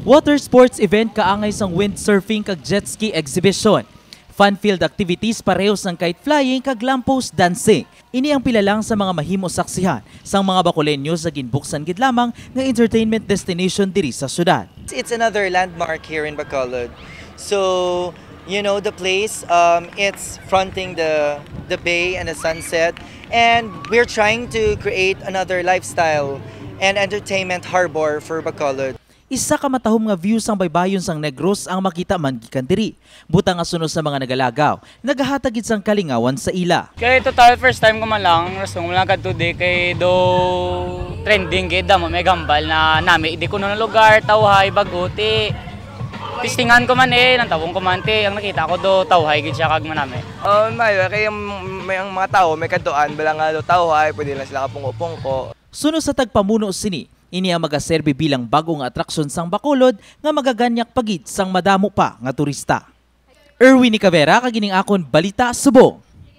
Water sports event kaangay sang windsurfing kag jet ski exhibition. Fun-filled activities parehos ng kite flying kag lamppost dancing. Ini ang pila lang sa mga mahimo saksihan sang mga Bacolenyo sa ginbuksan gid lamang nga entertainment destination diri sa syudad. It's another landmark here in Bacolod. So, you know, the place, it's fronting the bay and the sunset. And we're trying to create another lifestyle and entertainment harbor for Bacolod. Isa ka matahom nga views ang baybayon sang Negros ang makita man gikan diri. Butang nga sunod sa mga nagalagaw, nagahatag gid sang kalingawan sa ila. Kaya total first time ko man lang, rason mo lang kadto di kay do trending gid mo may gambal na nami di ko no lugar tawhay baguti. Tistingan ko man nang tawong ko man ang nakita ko do tawhay gid siya kag manami. May kay may ang mga tao may kadtuan bala nga do tawhay pwede lang sila kapungko-pungko. Sunod sa tagpamuno sini, ini ang magaserbi bilang bagong atraksyon sang Bacolod nga magaganyak pagid sang madamo pa nga turista. Erwin Nicavera kagining akon Balita Subo.